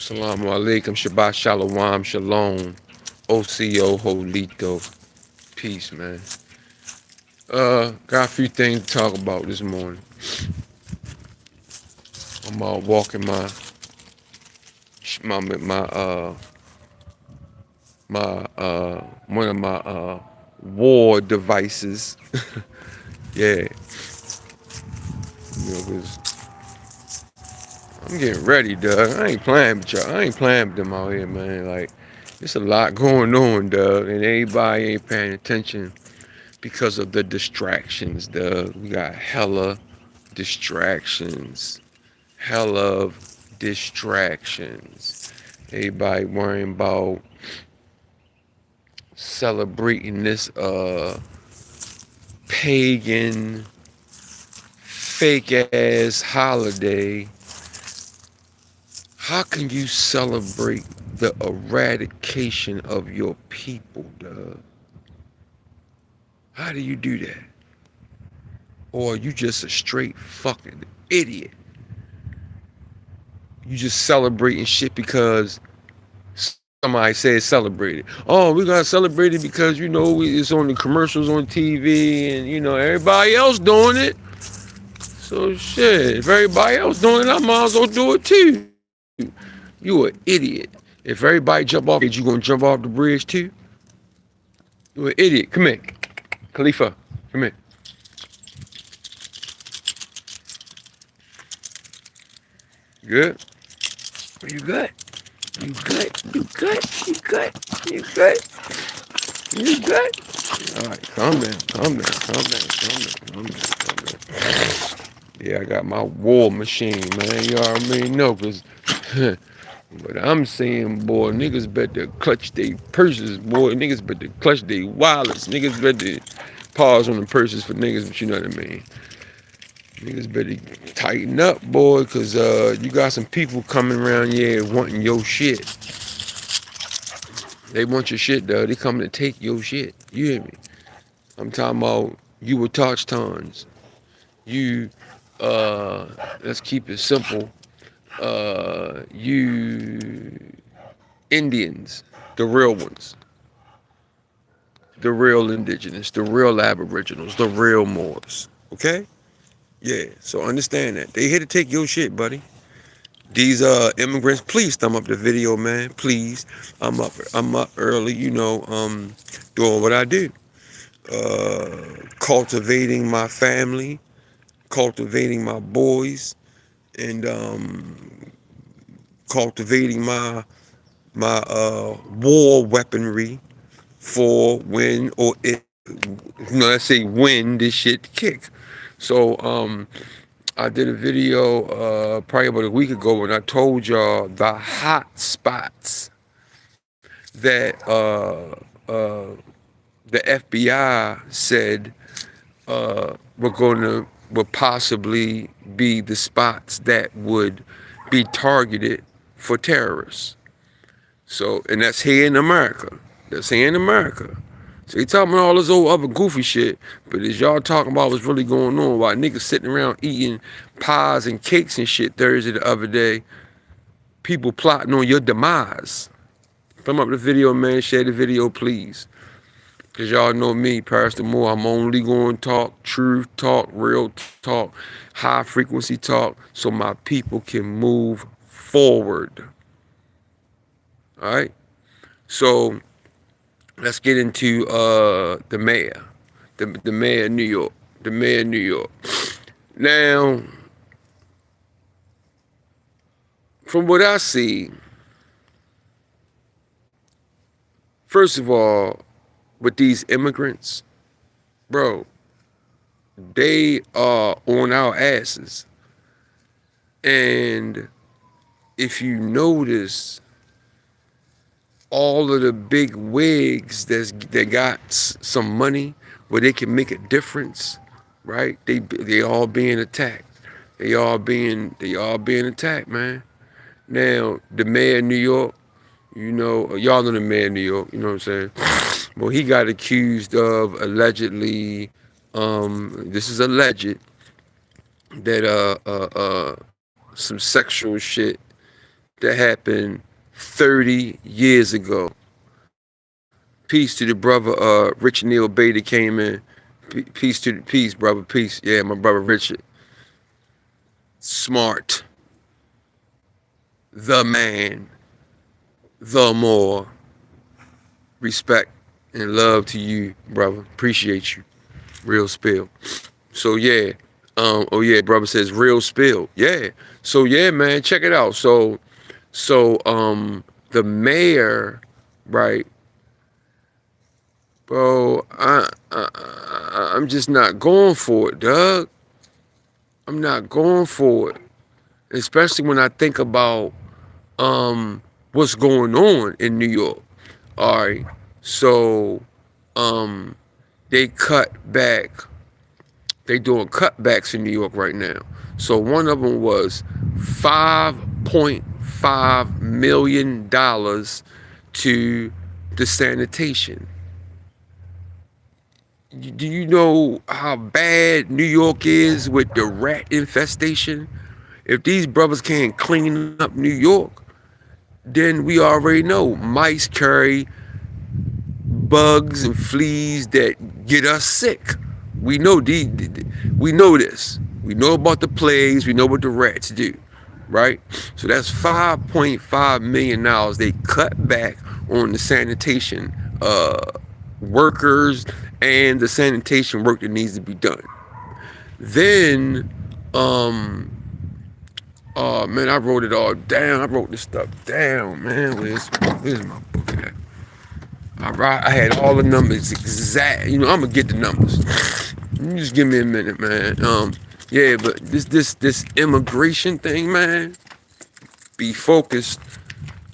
Assalamu alaikum, Shabbat Shalom, Shalom, OCO, Holito. Peace, man. Got a few things to talk about this morning. I'm walking my one of my war devices. Yeah, 'cause I'm getting ready, Doug. I ain't playing with y'all. I ain't playing with them out here, man. Like, there's a lot going on, Doug, and everybody ain't paying attention because of the distractions, Doug. We got hella distractions. Hell of distractions. Everybody worrying about celebrating this pagan fake ass holiday. How can you celebrate the eradication of your people, Doug? How do you do that? Or are you just a straight fucking idiot? You just celebrating shit because somebody said celebrate it. Oh, we gotta celebrate it because it's on the commercials on TV and everybody else doing it. So shit, if everybody else doing it, I might as well do it too. You an idiot. If everybody jump off the bridge, you gonna jump off the bridge too? You an idiot. Come here, Khalifa. Come here. Good. You good? You good? You good? You good? You good? You good? All right, calm down, calm down, calm down, calm down, calm down, calm down. Yeah, I got my war machine, man. You already know, cause but I'm saying, boy, niggas better clutch their purses, boy. Niggas better clutch their wallets. Niggas better pause on the purses for niggas, but you know what I mean. Niggas better tighten up, boy, cause you got some people coming around here wanting your shit. They want your shit, though. They coming to take your shit. You hear me? I'm talking about you were touch tons. You, let's keep it simple. You Indians, the real ones, the real indigenous, the real aboriginals, the real Moors. Okay? Yeah. So understand that they here to take your shit, buddy. These immigrants, please thumb up the video, man. Please. I'm up early, doing what I do. Cultivating my family, cultivating my boys, and cultivating my war weaponry for when or if let's say when this shit kick. So I did a video probably about a week ago when I told y'all the hot spots that the FBI said would possibly be the spots that would be targeted for terrorists. So, and that's here in America. That's here in America. So you talking about all this old other goofy shit, but as y'all talking about what's really going on, while niggas sitting around eating pies and cakes and shit Thursday the other day, people plotting on your demise. Thumb up the video, man. Share the video, please. Because y'all know me, Pastor Moore. I'm only going to talk truth, talk real talk, high frequency talk, so my people can move forward. All right? So let's get into the mayor. The mayor of New York. The mayor of New York. Now, from what I see, first of all, with these immigrants, bro, they are on our asses. And if you notice, all of the big wigs that got some money where they can make a difference, right? They all being attacked. They all being attacked, man. Now, the mayor of New York, y'all know the mayor of New York, you know what I'm saying? Well, he got accused of allegedly, this is alleged, that some sexual shit that happened 30 years ago. Peace to the brother Richard Neal Bay that came in. Peace, brother. Peace. Yeah, my brother Richard. Smart. The man. The more. Respect and love to you, brother. Appreciate you. Real spill. So yeah. Oh yeah, brother says real spill. Yeah. So yeah, man, check it out. So the mayor, right? Bro, I'm just not going for it, Doug. I'm not going for it. Especially when I think about what's going on in New York. All right. So they cut back. They doing cutbacks in New York right now. So one of them was $5.5 million to the sanitation. Do you know how bad New York is with the rat infestation? If these brothers can't clean up New York, then we already know mice carry bugs and fleas that get us sick. We know we know this. We know about the plagues. We know what the rats do, right? So that's $5.5 million they cut back on the sanitation workers and the sanitation work that needs to be done. Then, oh man, I wrote it all down. I wrote this stuff down, man. Where's my book at? I had all the numbers exact. You know, I'm gonna get the numbers. Just give me a minute, man. Yeah, but this immigration thing, man. Be focused.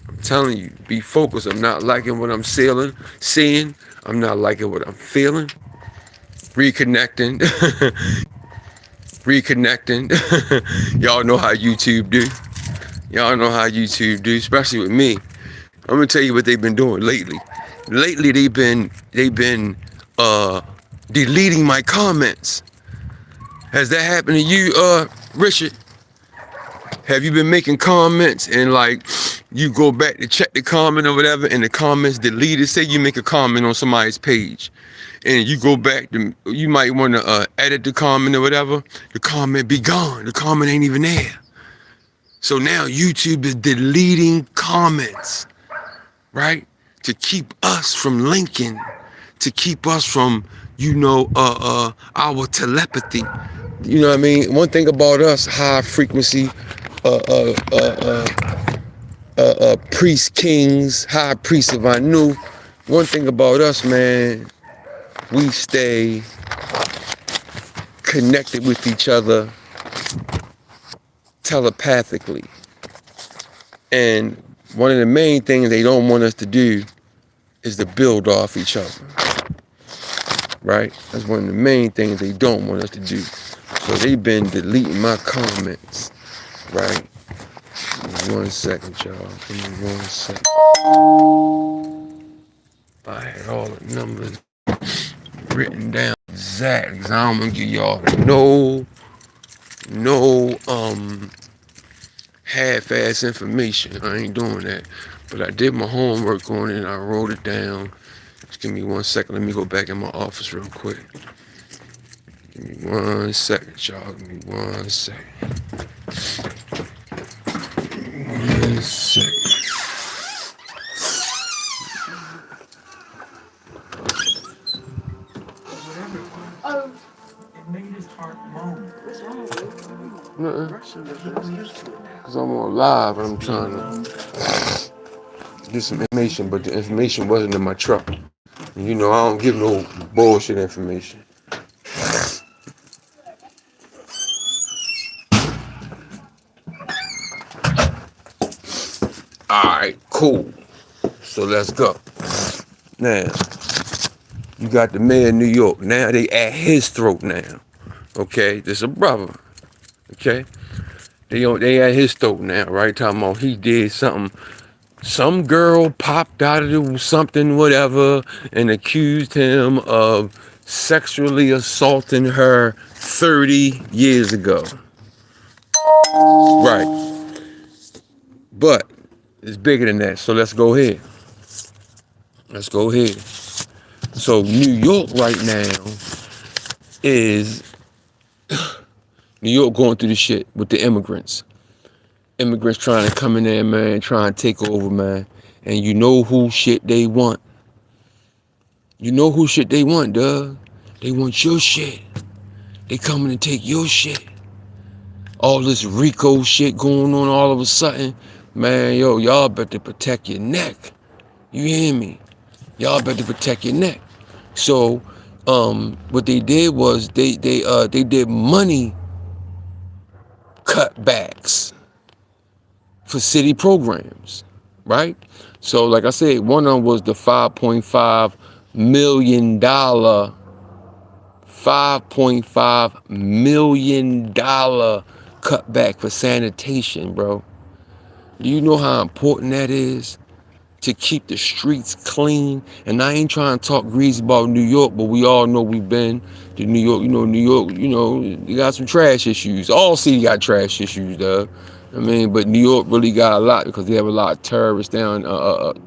I'm telling you, be focused. I'm not liking what I'm seeing. I'm not liking what I'm feeling. Reconnecting. Y'all know how YouTube do. Y'all know how YouTube do, especially with me. I'm gonna tell you what they've been doing lately. Lately they've been deleting my comments. Has that happened to you, Richard? Have you been making comments and like you go back to check the comment or whatever and the comments deleted? Say you make a comment on somebody's page and you go back to, you might want to edit the comment or whatever. The comment be gone. The comment ain't even there. So now YouTube is deleting comments, right? To keep us from linking, to keep us from, our telepathy. You know what I mean? One thing about us, high frequency, priest kings, high priests of Anu. One thing about us, man, we stay connected with each other telepathically. And one of the main things they don't want us to do is to build off each other. Right? That's one of the main things they don't want us to do. So they've been deleting my comments. Right? Give me 1 second, y'all. Give me 1 second. I had all the numbers written down exactly. Cause I don't want to give y'all no half-ass information. I ain't doing that. But I did my homework on it and I wrote it down. Just give me 1 second. Let me go back in my office real quick. Give me 1 second, y'all. Give me 1 second. 1 second. It made his heart moan. What's wrong with Nothing. Because I'm on live and I'm trying to get some information, but the information wasn't in my truck. And you know, I don't give no bullshit information. Alright, cool. So let's go. Now, you got the mayor of New York. Now they at his throat now. Okay, this a brother. Okay? They at his throat now, right? Talking about he did something. Some girl popped out of something, whatever, and accused him of sexually assaulting her 30 years ago. Right. But It's bigger than that. So let's go ahead. Let's go ahead. So New York right now is New York going through the shit with the immigrants. Immigrants trying to come in there, man, trying to take over, man. And you know who shit they want. You know who shit they want, dog. They want your shit. They coming to take your shit. All this Rico shit going on all of a sudden. Man, yo, y'all better protect your neck. You hear me? Y'all better protect your neck. So, what they did was they did money cutbacks for city programs, right? So, like I said, one of them was the $5.5 million cutback for sanitation, bro. Do you know how important that is? To keep the streets clean. And I ain't trying to talk greasy about New York, but we all know we've been to New York. New York, you got some trash issues. All cities got trash issues, dog. I mean, but New York really got a lot because they have a lot of tourists down,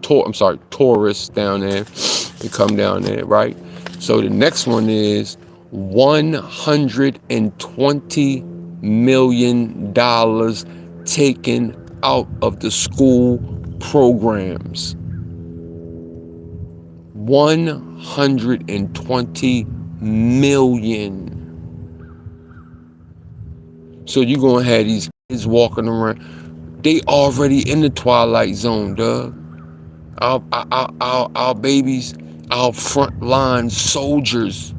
tourists down there. They come down there, right? So the next one is $120 million taken out of the school programs. 120 million. So you're gonna have these kids walking around. They already in the twilight zone, dog. Our babies, our frontline soldiers.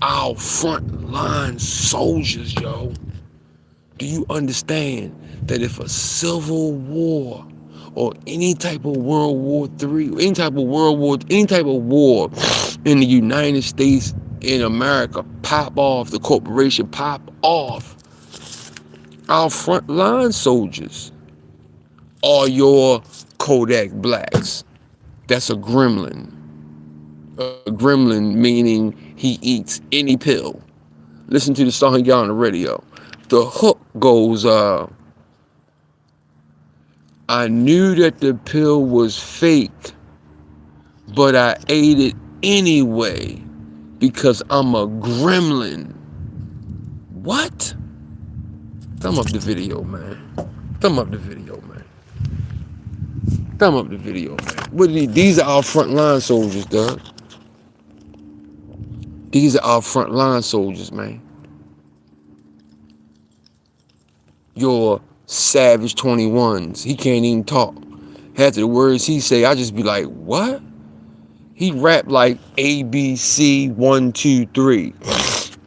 Our frontline soldiers, yo. Do you understand that if a civil war or any type of World War III, any type of war in the United States, in America, pop off, the corporation pop off, our frontline soldiers are your Kodak Blacks. That's a gremlin. A gremlin meaning he eats any pill. Listen to the song he got on the radio. The hook goes, I knew that the pill was fake, but I ate it anyway because I'm a gremlin. What? Thumb up the video, man. Thumb up the video, man. Thumb up the video, man. What are these are our frontline soldiers, dog. These are our frontline soldiers, man. Your Savage 21s. He can't even talk. Half of the words he say, I just be like, what? He rap like ABC 1, 2, 3.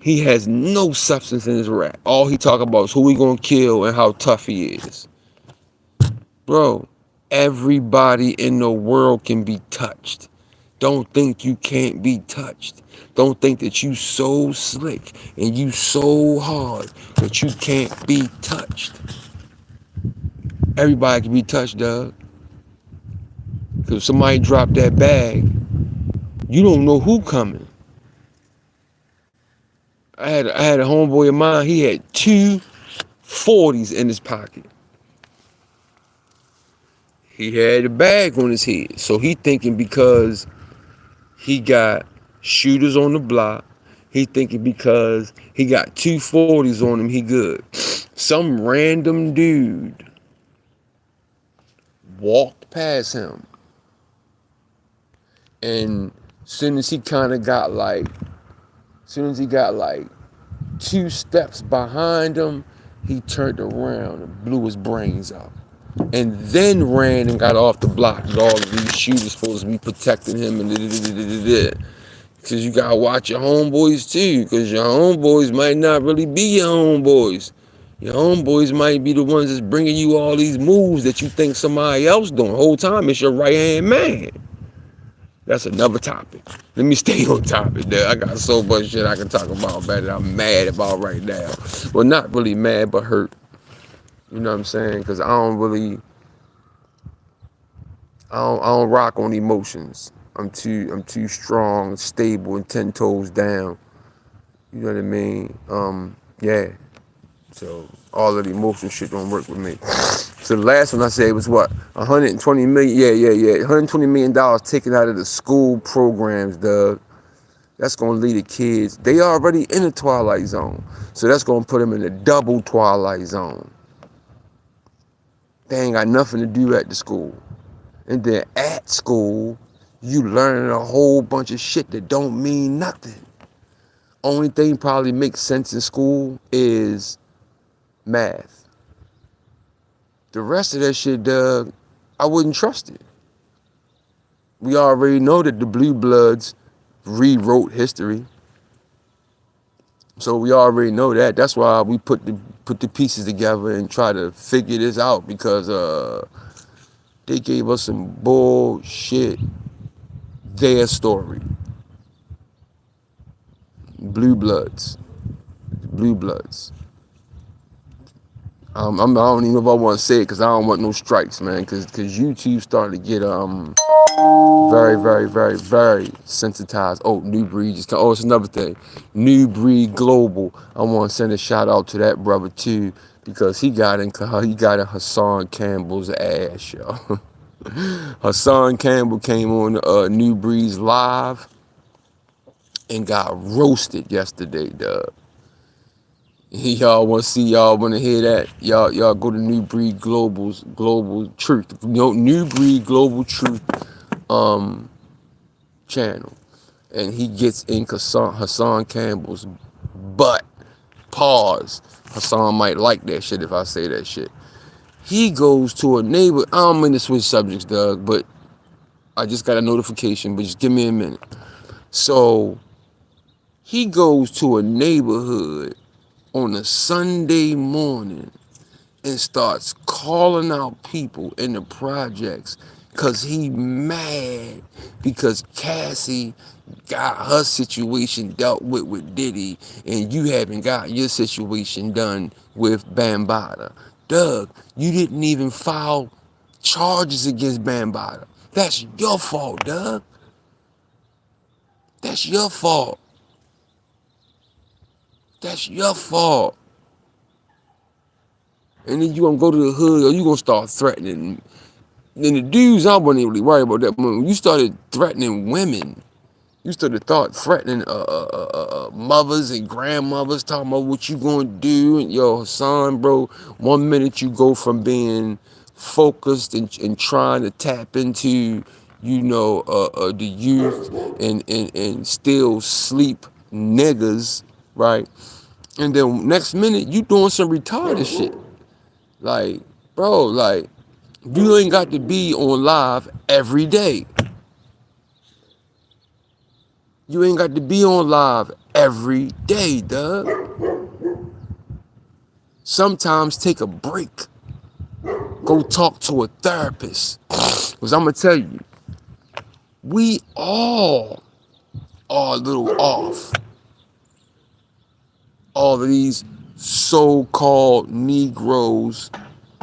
He has no substance in his rap. All he talk about is who he gonna kill and how tough he is. Bro, everybody in the world can be touched. Don't think you can't be touched. Don't think that you so slick and you so hard that you can't be touched. Everybody can be touched, dog. Because if somebody drop that bag, you don't know who coming. I had a homeboy of mine, he had 2 40s in his pocket. He had a bag on his head. So he thinking because he got shooters on the block, he thinking because he got 2 40s on him, he good. Some random dude walked past him. And soon as he got like 2 steps behind him, he turned around and blew his brains out. And then ran and got off the block. All of these shooters supposed to be protecting him and because you gotta watch your homeboys too, because your homeboys might not really be your homeboys. Your homeboys might be the ones that's bringing you all these moves that you think somebody else doing. The whole time it's your right-hand man. That's another topic. Let me stay on topic there. I got so much shit I can talk about that I'm mad about right now. Well, not really mad, but hurt. You know what I'm saying? Because I don't rock on emotions. I'm too strong, stable, and 10 toes down. You know what I mean? Yeah. So all of the emotion shit don't work with me. So the last one I said was what? 120 million. Yeah. 120 million dollars taken out of the school programs, Doug. That's gonna lead the kids. They already in the twilight zone, so that's gonna put them in the double twilight zone. They ain't got nothing to do at the school, and then at school, you learning a whole bunch of shit that don't mean nothing. Only thing probably makes sense in school is math. The rest of that shit, Doug, I wouldn't trust it. We already know that the Blue Bloods rewrote history. So we already know that. That's why we put the pieces together and try to figure this out, because they gave us some bullshit. Their story. Blue Bloods. Blue Bloods. I don't even know if I want to say it, because I don't want no strikes, man. Because YouTube started to get very, very, very, very sensitized. Oh, New Breed just come. Oh, it's another thing. New Breed Global. I want to send a shout out to that brother too, because he got in Hassan Campbell's ass, yo. Hassan Campbell came on New Breed's live and got roasted yesterday, dog. Y'all want to see, y'all want to hear that? Y'all go to New Breed Global Truth. You know, New Breed Global Truth channel, and he gets in Hassan Campbell's butt. Pause. Hassan might like that shit if I say that shit. He goes to a neighbor. I'm in the switch subjects, Doug, but I just got a notification, but just give me a minute. So he goes to a neighborhood on a Sunday morning and starts calling out people in the projects because he mad because Cassie got her situation dealt with Diddy, and you haven't got your situation done with Bambaataa. Doug, you didn't even file charges against Bambaataa. That's your fault, Doug. That's your fault. That's your fault. And then you gonna go to the hood, or you gonna start threatening. Then the dudes, I wasn't really worried about that. When you started threatening women, you started threatening mothers and grandmothers, talking about what you gonna do. And yo, son, bro, 1 minute you go from being focused and trying to tap into, the youth and still sleep niggas, right? And then next minute you doing some retarded shit. Like, bro, like, you ain't got to be on live every day. You ain't got to be on live every day, Doug. Sometimes take a break. Go talk to a therapist. Because I'm going to tell you, we all are a little off. All of these so-called Negroes,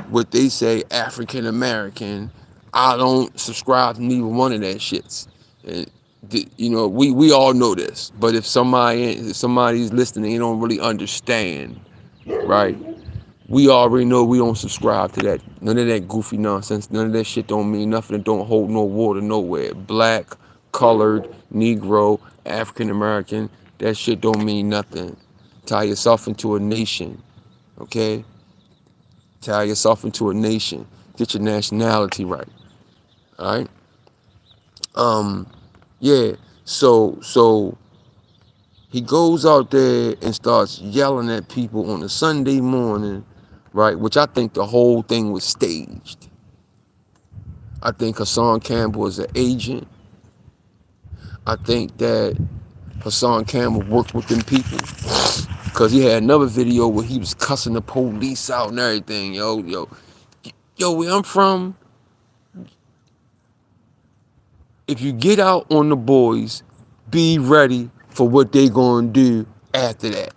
what they say African American, I don't subscribe to neither one of that shits. And we all know this. But if somebody's listening, they don't really understand, right? We already know we don't subscribe to that. None of that goofy nonsense. None of that shit don't mean nothing. It don't hold no water nowhere. Black, colored, Negro, African American, that shit don't mean nothing. Tie yourself into a nation, okay? Tie yourself into a nation. Get your nationality right. All right? Yeah. So he goes out there and starts yelling at people on a Sunday morning, right? Which I think the whole thing was staged. I think Hassan Campbell is an agent. I think that Hassan Campbell worked with them people, because he had another video where he was cussing the police out and everything. Yo, where I'm from, if you get out on the boys, be ready for what they gonna do after that.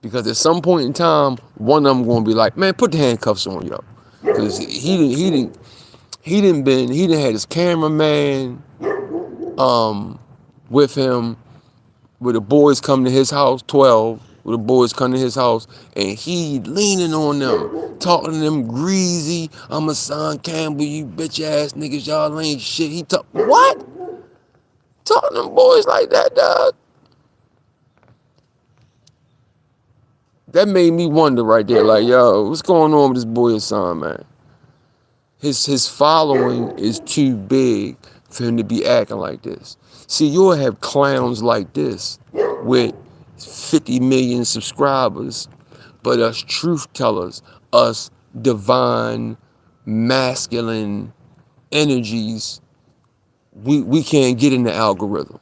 Because at some point in time, one of them gonna be like, man, put the handcuffs on, yo. Because he didn't had his cameraman with him, where the boys come to his house, 12. where the boys come to his house and he leaning on them, talking to them greasy. I'm a son Campbell, you bitch ass niggas, y'all ain't shit. He talk what? Talking to them boys like that, dog. That made me wonder right there, like, yo, what's going on with this boy Hassan, man? His following is too big for him to be acting like this. See, you'll have clowns like this with 50 million subscribers, but us truth tellers, us divine, masculine energies, we can't get in the algorithm.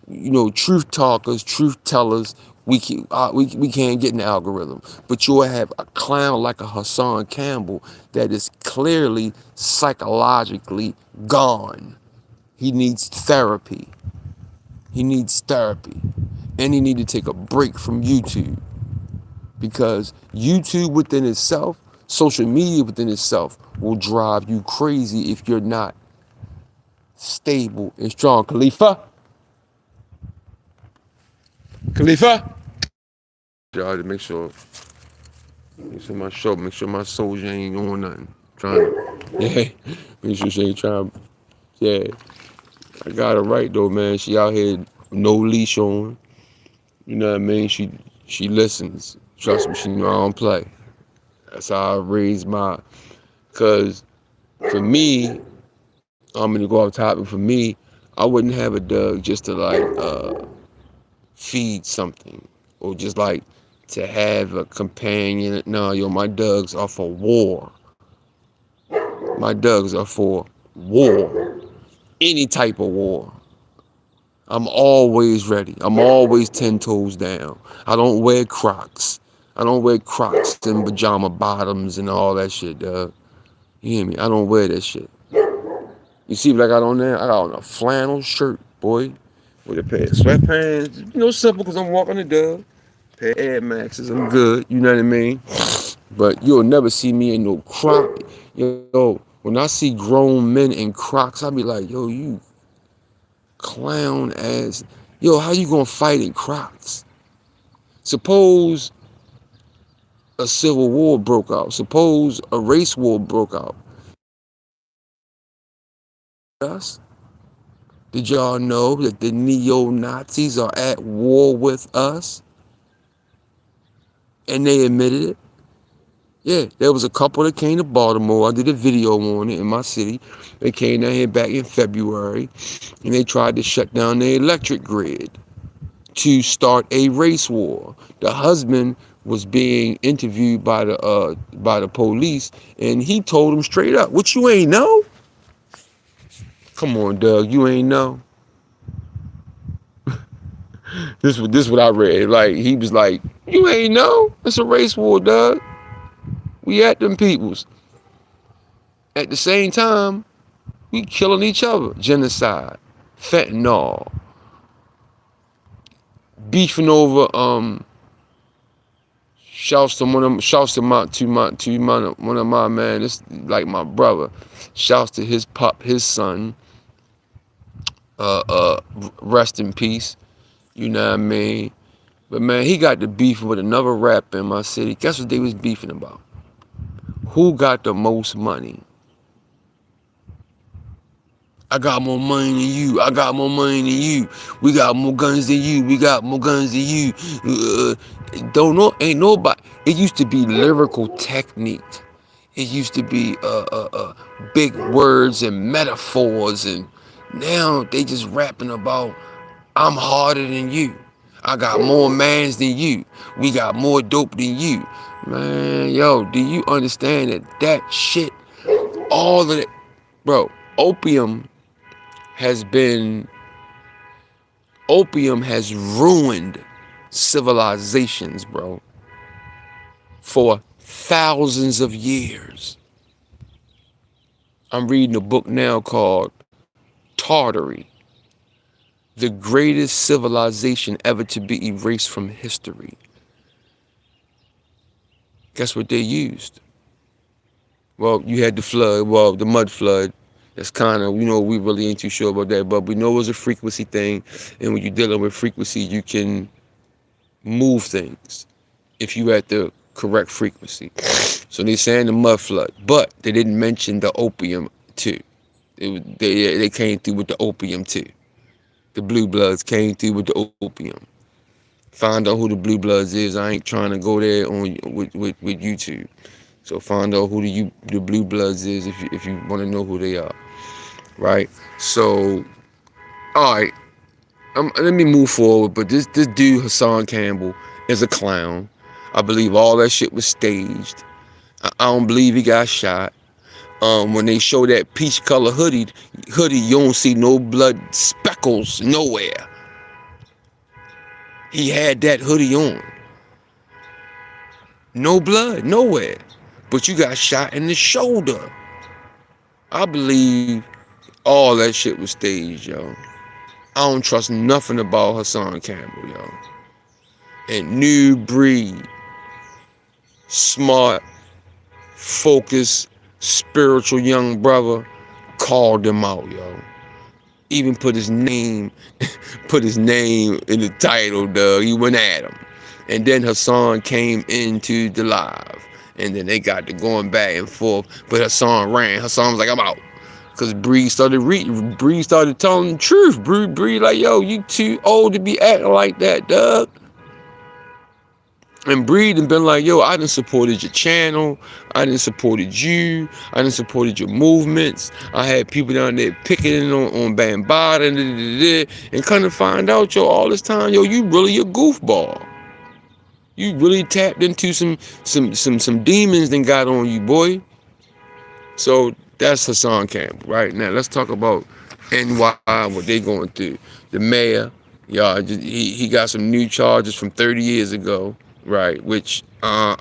You know, truth talkers, truth tellers, we can't get in the algorithm. But you'll have a clown like a Hassan Campbell that is clearly psychologically gone. He needs therapy. He needs therapy. And he needs to take a break from YouTube. Because YouTube within itself, social media within itself, will drive you crazy if you're not stable and strong. Khalifa? Y'all to make sure my soldier ain't on nothing. Trying to, yeah, make sure she ain't trying, yeah. I got her right though, man. She out here no leash on. You know what I mean? She listens. Trust me, she know I don't play. That's how I raised my. Cause for me, I'm gonna go off topic. For me, I wouldn't have a Doug just to like feed something or just like to have a companion. No, yo, my Dougs are for war. My Dougs are for war. Any type of war. I'm always ready. I'm always 10 toes down. I don't wear Crocs. I don't wear Crocs and pajama bottoms and all that shit, dog. You hear me? I don't wear that shit. You see what I got on there? I got on a flannel shirt, boy, with a pair of sweatpants. You know, simple because I'm walking the dog. Pair of Air Maxes, I'm good. You know what I mean? But you'll never see me in no Croc. Yo, when I see grown men in Crocs, I be like, yo, you clown ass. Yo, how you gonna fight in Crocs? Suppose a civil war broke out. Suppose a race war broke out. Us? Did y'all know that the neo-Nazis are at war with us? And they admitted it. Yeah, there was a couple that came to Baltimore. I did a video on it in my city. They came down here back in February, and they tried to shut down the electric grid to start a race war. The husband was being interviewed by the police, and he told him straight up, "What you ain't know? Come on, Doug, you ain't know." This what I read. Like he was like, "You ain't know? It's a race war, Doug. We at them peoples. At the same time, we killing each other. Genocide, fentanyl, beefing over shouts to one of my man. It's like my brother. Shouts to his his son. Rest in peace. You know what I mean? But man, he got the beef with another rapper in my city. Guess what they was beefing about? Who got the most money? I got more money than you. I got more money than you. We got more guns than you. We got more guns than you. Don't know. Ain't nobody. It used to be lyrical technique. It used to be big words and metaphors, and now they just rapping about I'm harder than you. I got more mans than you. We got more dope than you. Man, yo, do you understand that shit, all of that, bro, has been, opium has ruined civilizations, bro, for thousands of years. I'm reading a book now called Tartary, the greatest civilization ever to be erased from history. Guess what they used? Well, you had the flood, well, the mud flood. That's kind of, we really ain't too sure about that, but we know it was a frequency thing. And when you're dealing with frequency, you can move things if you at the correct frequency. So they saying the mud flood, but they didn't mention the opium too. They came through with the opium too. The blue bloods came through with the opium. Find out who the blue bloods is. I ain't trying to go there on with YouTube. So find out who the blue bloods is if you want to know who they are, right? So all right, let me move forward. But this dude Hassan Campbell is a clown. I believe all that shit was staged. I don't believe he got shot. When they show that peach color hoodie, you don't see no blood speckles nowhere. He had that hoodie on. No blood, nowhere. But you got shot in the shoulder. I believe all that shit was staged, yo. I don't trust nothing about Hassan Campbell, yo. And new breed, smart, focused, spiritual young brother called him out, yo. Even put his name in the title, dog. He went at him. And then Hassan came into the live. And then they got to going back and forth. But Hassan ran. Hassan was like, I'm out. Because Bree started telling the truth. Bree like, yo, you too old to be acting like that, dog. And Bree done been like, yo, I done supported your channel. I done supported you. I done supported your movements. I had people down there picketing on Bambaataa and kind of find out, yo, all this time, yo, you really a goofball. You really tapped into some demons that got on you, boy. So that's Hassan Campbell. Right now, let's talk about NY, what they going through. The mayor, y'all, he got some new charges from 30 years ago, right? Which I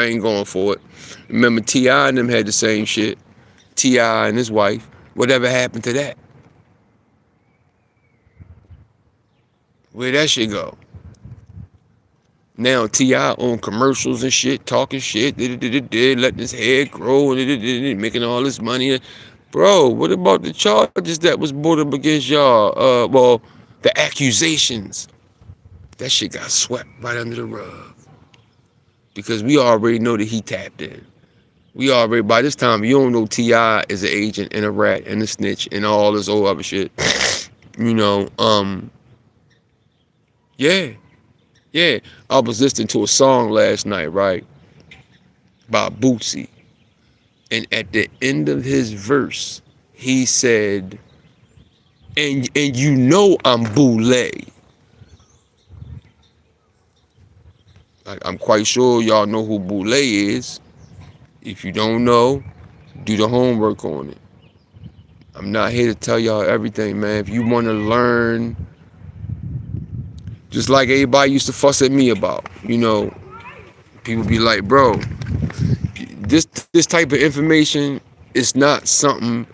ain't going for it. Remember, T.I. and them had the same shit. T.I. and his wife. Whatever happened to that? Where'd that shit go? Now T.I. on commercials and shit, talking shit, letting his hair grow, making all this money. Bro, what about the charges that was brought up against y'all? Well, the accusations. That shit got swept right under the rug. Because we already know that he tapped in. We already, by this time, you don't know T.I. is an agent and a rat and a snitch and all this old other shit. You know, yeah. Yeah, I was listening to a song last night, right, by Bootsy. And at the end of his verse, he said, and you know I'm Boule. I'm quite sure y'all know who Boule is. If you don't know, do the homework on it. I'm not here to tell y'all everything, man. If you want to learn, just like everybody used to fuss at me about, you know, people be like, bro, this type of information is not something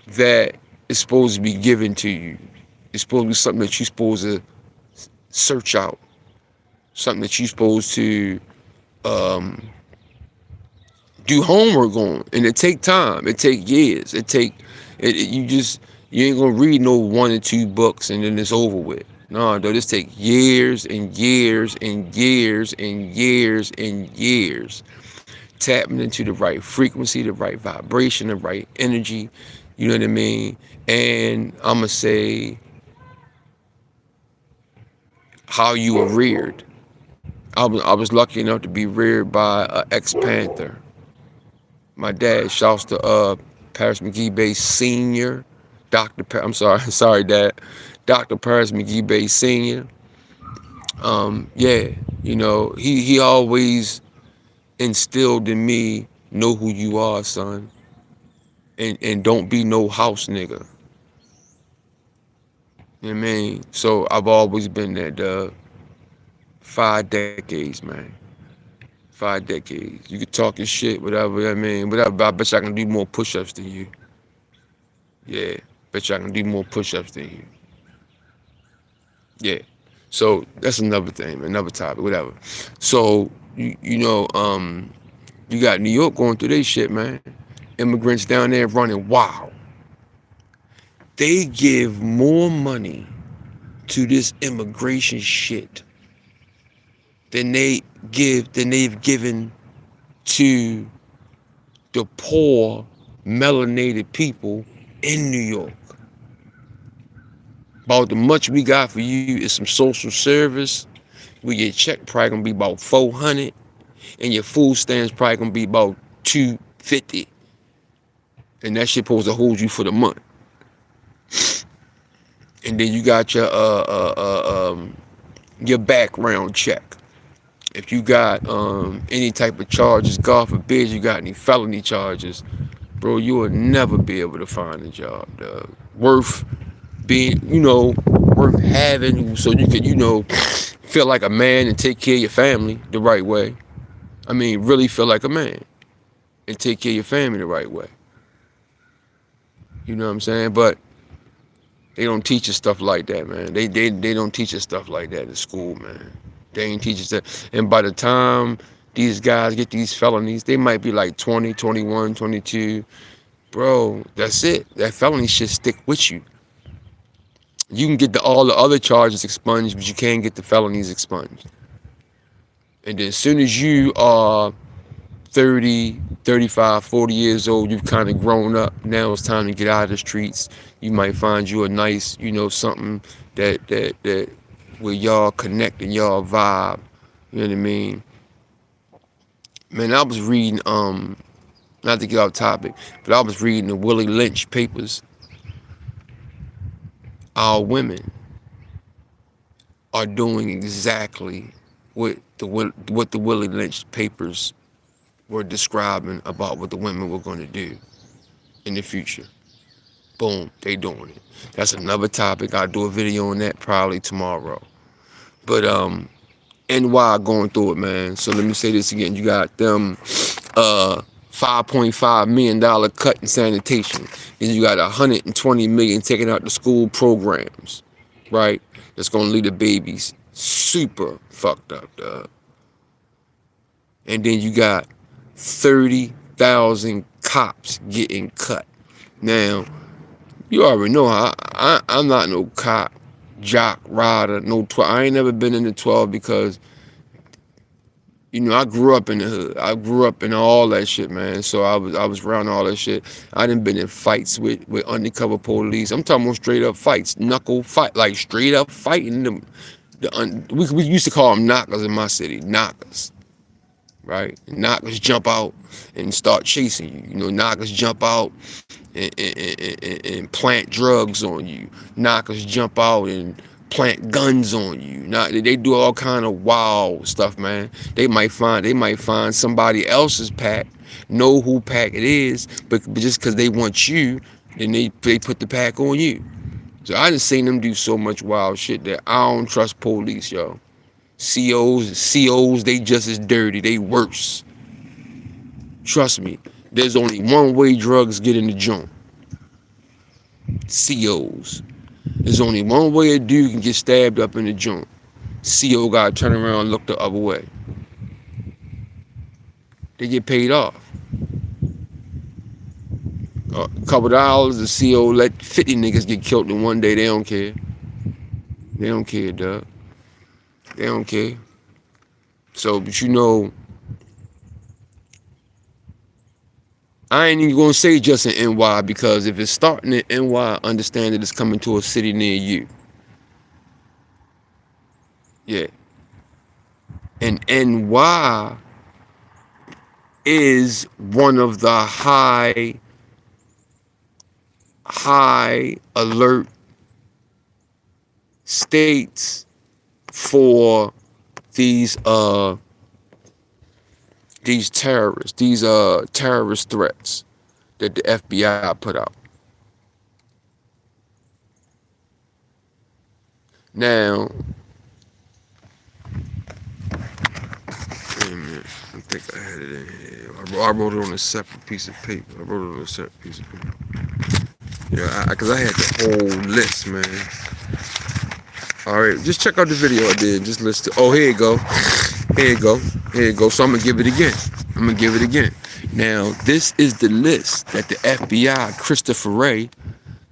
that is supposed to be given to you. It's supposed to be something that you're supposed to search out, something that you're supposed to do homework on, and it take time. It take years. You ain't gonna read no 1 or 2 books and then it's over with. No, though, this take years and years and years and years and years. Tapping into the right frequency, the right vibration, the right energy, you know what I mean? And I'm going to say how you were reared. I was lucky enough to be reared by an ex-Panther. My dad, shouts to Paris McGee Bay Sr., sorry, Dad, Dr. Paris McGee Bay Sr. Yeah, you know, he always instilled in me, know who you are, son. And don't be no house nigga. You know what I mean? So I've always been that, dog. 5 decades, man. 5 decades. You could talk your shit, whatever, I mean. Whatever, I bet you I can do more push-ups than you. Yeah, bet you I can do more push-ups than you. Yeah. So that's another thing, another topic, whatever. So, you know, you got New York going through their shit, man. Immigrants down there running wild. They give more money to this immigration shit than they've given to the poor melinated people in New York. About the much we got for you is some social service, where your check probably gonna be about 400, and your food stamps probably gonna be about 250, and that shit supposed to hold you for the month. And then you got your background check. If you got any type of charges, God forbid you got any felony charges, bro, you will never be able to find a job, dog. Worth being, worth having, so you could, feel like a man and take care of your family the right way. I mean, really feel like a man and take care of your family the right way. You know what I'm saying? But they don't teach us stuff like that, man. They don't teach us stuff like that in school, man. They ain't teach us that. And by the time these guys get these felonies, they might be like 20, 21, 22. Bro, that's it. That felony shit stick with you. You can get all the other charges expunged, but you can't get the felonies expunged. And then as soon as you are 30, 35, 40 years old, you've kind of grown up. Now it's time to get out of the streets. You might find you a nice, something that where y'all connect and y'all vibe. You know what I mean? Man, I was reading, not to get off topic, but I was reading the Willie Lynch papers. Our women are doing exactly what the Willie Lynch papers were describing about what the women were going to do in the future. Boom, they doing it. That's another topic. I'll do a video on that probably tomorrow. But NY going through it, man. So let me say this again. You got them $5.5 million cut in sanitation. And you got $120 million taken out the school programs, right? That's gonna leave the babies super fucked up, dog. And then you got 30,000 cops getting cut. Now, you already know I'm not no cop, jock, rider, no 12. I ain't never been in the 12 because, I grew up in the hood. I grew up in all that shit, man. So I was around all that shit. I done been in fights with undercover police. I'm talking about straight up fights, knuckle fight, like straight up fighting them. We used to call them knockers in my city, knockers. Right? Knockers jump out and start chasing you. Knockers jump out and plant drugs on you. Knockers jump out and plant guns on you. They do all kind of wild stuff, man. They might find somebody else's pack, know who pack it is, but just because they want you, then they put the pack on you. So I done seen them do so much wild shit that I don't trust police, yo. COs, they just as dirty. They worse. Trust me. There's only one way drugs get in the joint. COs. There's only one way a dude can get stabbed up in the joint. CO gotta turn around and look the other way. They get paid off. A couple $, the CO let 50 niggas get killed in one day. They don't care. They don't care, dog. They don't care. So, but I ain't even gonna say just in NY, because if it's starting in NY, understand that it's coming to a city near you. Yeah. And NY is one of the high alert states for these terrorists, these terrorist threats that the FBI put out. Now, wait a minute, I think I had it in here. I wrote it on a separate piece of paper. Yeah, because I had the whole list, man. All right, just check out the video I did. Just listen to. Oh, here you go. So I'm gonna give it again. Now, this is the list that the FBI, Christopher Wray,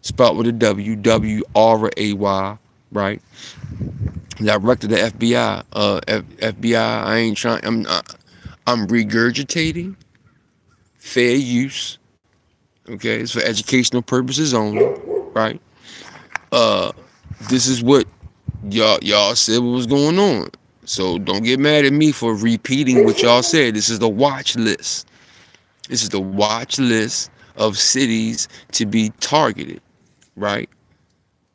spelled with a W, W-R-A-Y, right? Director of the FBI. FBI. I ain't trying. I'm regurgitating fair use. Okay, it's for educational purposes only, right? Uh, this is what y'all said what was going on. So don't get mad at me for repeating what y'all said. This is the watch list. This is the watch list of cities to be targeted, right?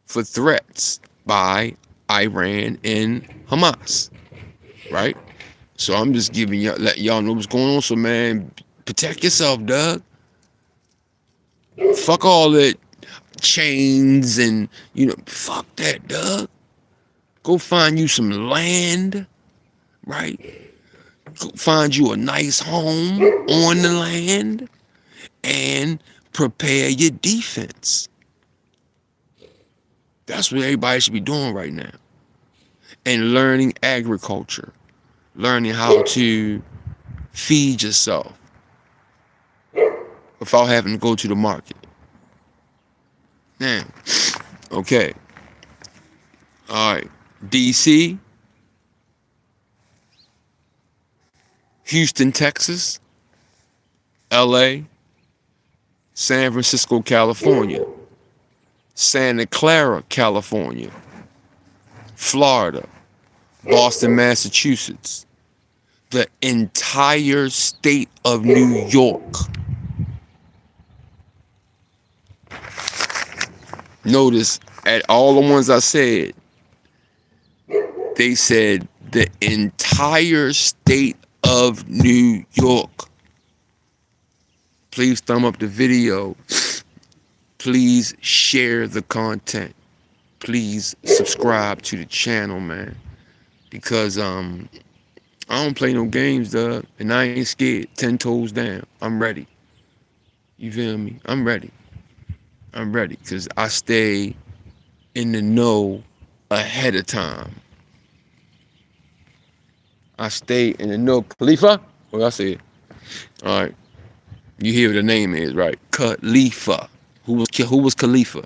For threats by Iran and Hamas, right? So I'm just giving y'all, let y'all know what's going on. So man, protect yourself, Doug. Fuck all that chains and fuck that, Doug. Go find you some land, right? Go find you a nice home on the land and prepare your defense. That's what everybody should be doing right now. And learning agriculture, learning how to feed yourself without having to go to the market. Now, okay. All right. DC, Houston, Texas, LA, San Francisco, California, Santa Clara, California, Florida, Boston, Massachusetts, the entire state of New York. Notice at all the ones I said, they said the entire state of New York. Please thumb up the video. Please share the content. Please subscribe to the channel, man. Because I don't play no games, dog. And I ain't scared. 10 toes down. I'm ready. You feel me? I'm ready. I'm ready. Because I stay in the know ahead of time. I stay in the know. Khalifa? What I said? All right. You hear what the name is, right? Khalifa. Who was Khalifa?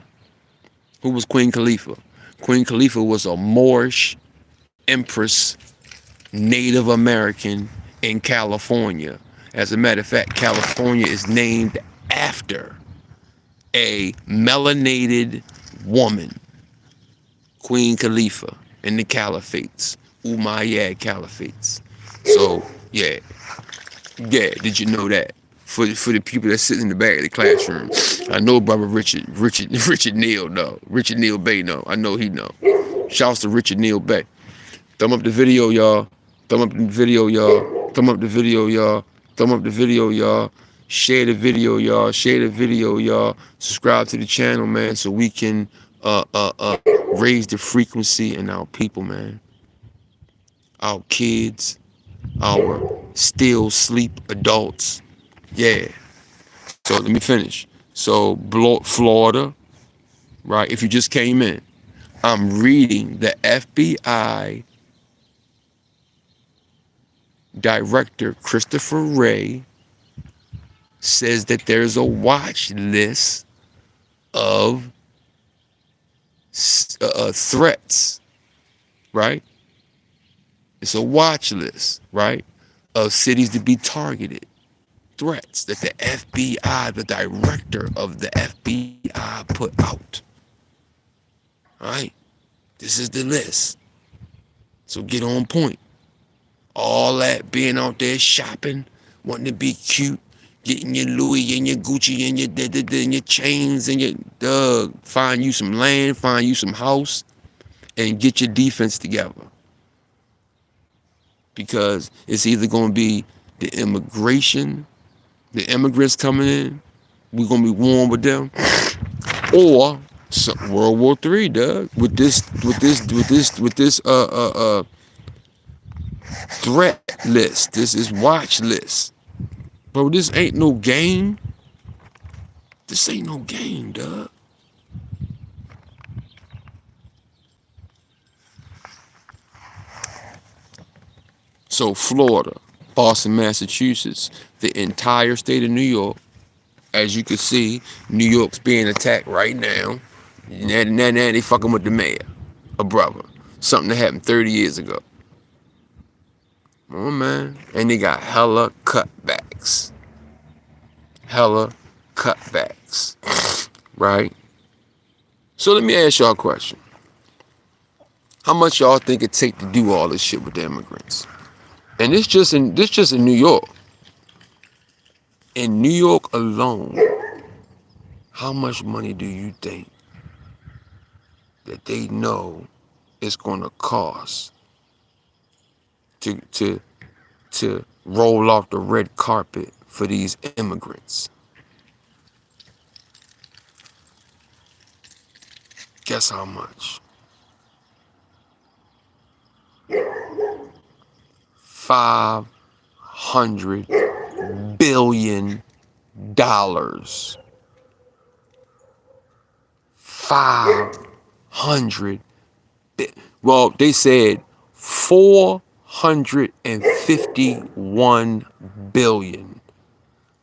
Who was Queen Khalifa? Queen Khalifa was a Moorish empress, Native American in California. As a matter of fact, California is named after a melinated woman, Queen Khalifa, in the caliphates, Umayyad caliphates. So, yeah. Did you know that? For the people that sit in the back of the classroom, I know brother Richard Neal know. Richard Neal Bay know. I know he know. Shouts to Richard Neal Bay. Thumb up the video, y'all. Thumb up the video, y'all. Thumb up the video, y'all. Thumb up the video, y'all. Share the video, y'all. Share the video, y'all. Subscribe to the channel, man, so we can raise the frequency in our people, man. Our kids, our still sleep adults. Yeah. So let me finish. So Florida, right? If you just came in, I'm reading the FBI director, Christopher Wray, says that there's a watch list of threats, right? It's a watch list, right, of cities to be targeted. Threats that the FBI, the director of the FBI, put out. All right? This is the list. So get on point. All that being out there shopping, wanting to be cute, getting your Louis and your Gucci and your chains and your Doug. Find you some land, find you some house, and get your defense together. Because it's either going to be the immigrants coming in, we're going to be warm with them, or World War III, Doug, with this threat list. This is watch list. Bro, this ain't no game. This ain't no game, Doug. So Florida, Boston, Massachusetts, the entire state of New York. As you can see, New York's being attacked right now. Now they fucking with the mayor. a brother. Something that happened 30 years ago. Oh man. And they got hella cutbacks. Hella cutbacks. Right? So let me ask y'all a question. How much y'all think it take to do all this shit with the immigrants? And this just in New York. In New York alone, how much money do you think that they know it's gonna cost to roll off the red carpet for these immigrants? Guess how much? $500 billion. 500. Well, they said 451 billion.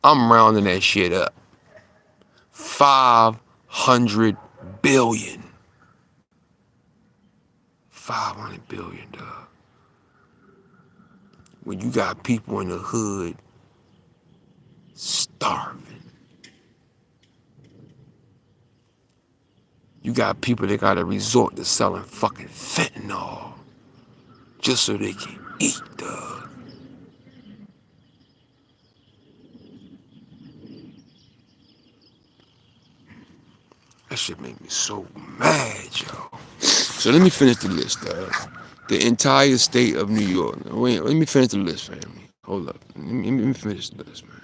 I'm rounding that shit up. 500 billion. 500 billion, dog. When you got people in the hood starving. You got people that gotta resort to selling fucking fentanyl just so they can eat, dog. That shit make me so mad, yo. So let me finish the list, dog. The entire state of New York. Wait, let me finish the list, family. Hold up. Let me finish the list, man.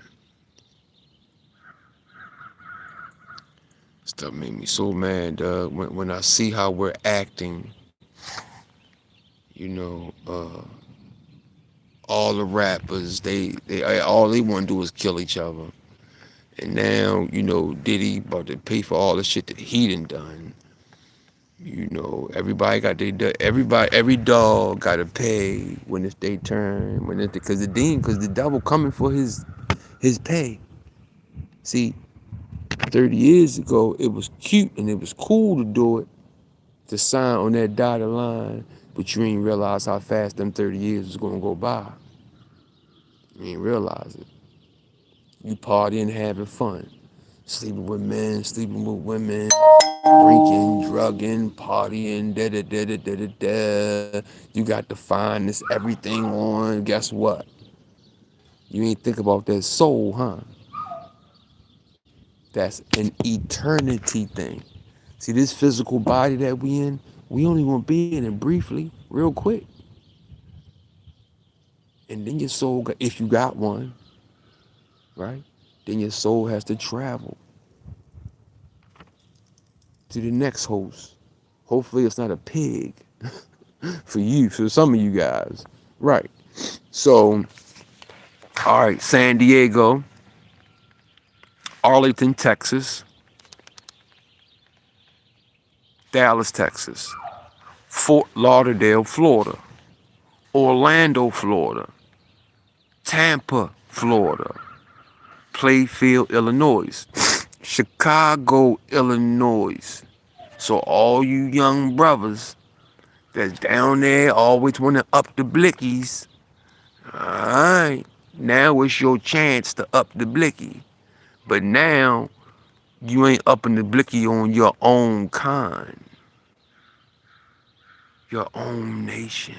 Stuff made me so mad, dog. When I see how we're acting, you know, all the rappers, they all they want to do is kill each other. And now, you know, Diddy about to pay for all the shit that he done. You know, every dog got to pay when it's their turn, because the devil coming for his pay. See, 30 years ago, it was cute and it was cool to do it, to sign on that dotted line, but you ain't realize how fast them 30 years was gonna go by. You ain't realize it. You partying, having fun, sleeping with men, sleeping with women, drinking, drugging, partying, da da da da da da da. You got to find this everything on. Guess what? You ain't think about that soul, huh? That's an eternity thing. See, this physical body that we in, we only gonna be in it briefly, real quick. And then your soul, if you got one, right? Then your soul has to travel to the next host. Hopefully it's not a pig for you, for some of you guys. Right. So, all right, San Diego, Arlington, Texas, Dallas, Texas, Fort Lauderdale, Florida, Orlando, Florida, Tampa, Florida, Plainfield, Illinois, Chicago, Illinois. So all you young brothers that's down there always want to up the blickies, alright, now it's your chance to up the blicky. But now you ain't upping the blicky on your own kind, your own nation.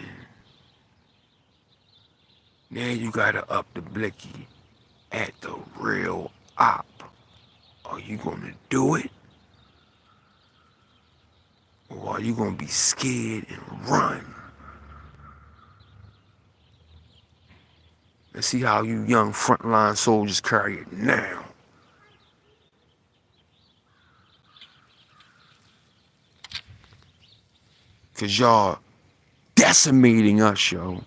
Now you gotta up the blicky at the real op. Are you gonna do it? Or are you gonna be scared and run? Let's see how you young frontline soldiers carry it now. Cause y'all decimating us, yo.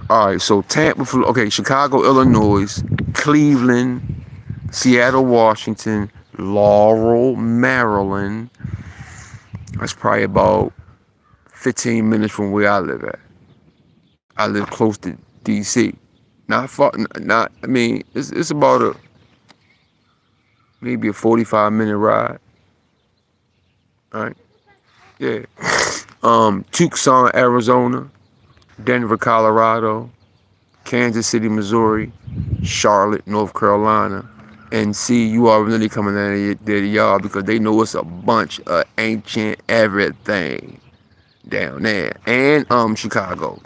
All right, so Tampa, okay, Chicago, Illinois, Cleveland, Seattle, Washington, Laurel, Maryland. That's probably about 15 minutes from where I live at. I live close to DC. Not far, not, I mean, it's about maybe a 45-minute ride. All right, yeah. Tucson, Arizona, Denver, Colorado, Kansas City, Missouri, Charlotte, North Carolina, and see, you are really coming out of their yard because they know it's a bunch of ancient everything down there, and Chicago.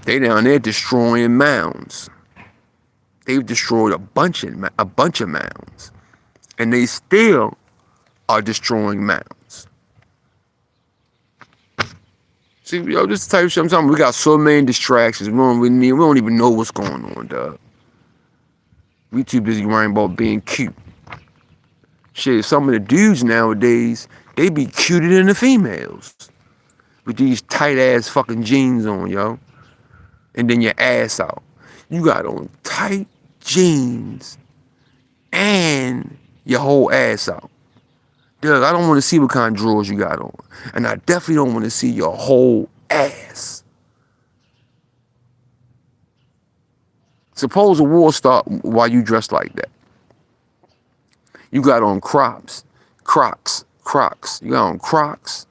They down there destroying mounds. They've destroyed a bunch of mounds, and they still are destroying mounds. See, yo, this type of shit. Sometimes we got so many distractions. We don't even know what's going on, dog. We too busy worrying about being cute. Shit, some of the dudes nowadays, they be cuter than the females. With these tight ass fucking jeans on, yo. And then your ass out. You got on tight jeans and your whole ass out. Doug, I don't want to see what kind of drawers you got on. And I definitely don't want to see your whole ass. Suppose a war start while you dressed like that. You got on Crocs. You got on Crocs.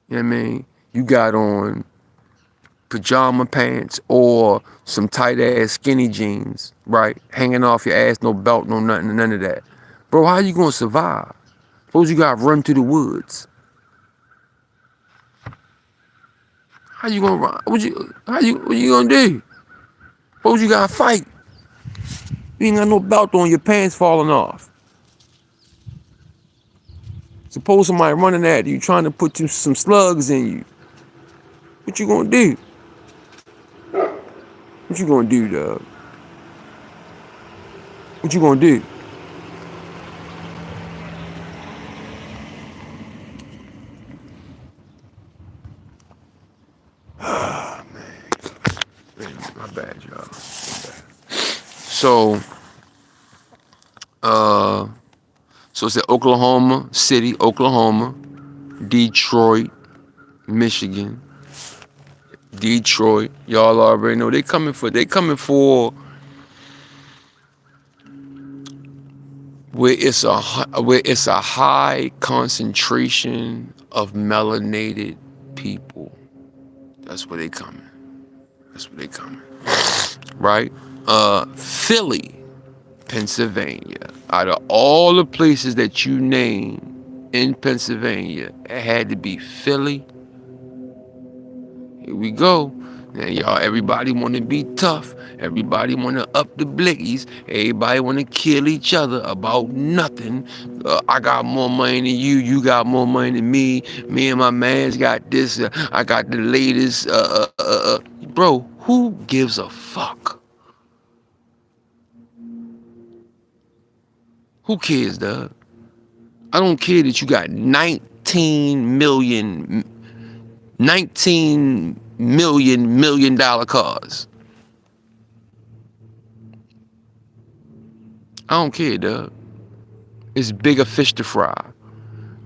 You know what I mean? You got on pajama pants or some tight ass skinny jeans, right? Hanging off your ass, no belt, no nothing, none of that. Bro, how you gonna survive? Suppose you gotta run through the woods. How you gonna run? What you gonna do? Suppose you gotta fight. You ain't got no belt on, your pants falling off. Suppose somebody running at you, trying to put some slugs in you. What you gonna do? What you gonna do, dog? What you gonna do? Man, my bad, y'all. My bad. So it's at Oklahoma City, Oklahoma, Detroit, Michigan, Detroit. Y'all already know they coming for where it's a high concentration of melinated people. That's where they coming. Right? Philly, Pennsylvania. Out of all the places that you name in Pennsylvania, it had to be Philly. Here we go. Now, y'all, everybody want to be tough. Everybody want to up the blickies. Everybody want to kill each other about nothing. I got more money than you. You got more money than me. Me and my man's got this. I got the latest. Bro, who gives a fuck? Who cares, dog? I don't care that you got 19 million million-dollar cars. I don't care, dog. It's bigger fish to fry.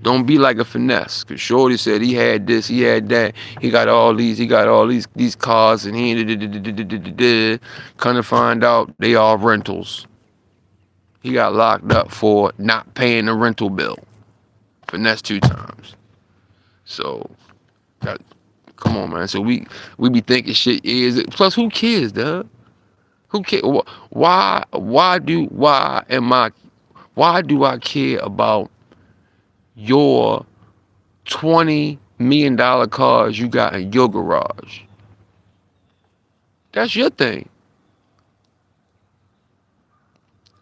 Don't be like a finesse. Cause Shorty said he had this, he had that, he got all these cars, and he kind of find out they all rentals. He got locked up for not paying the rental bill. Finesse 2 times. So, come on, man. So we be thinking shit is. Plus, who cares, dog? Who cares? Why do I care about your $20 million cars you got in your garage? That's your thing.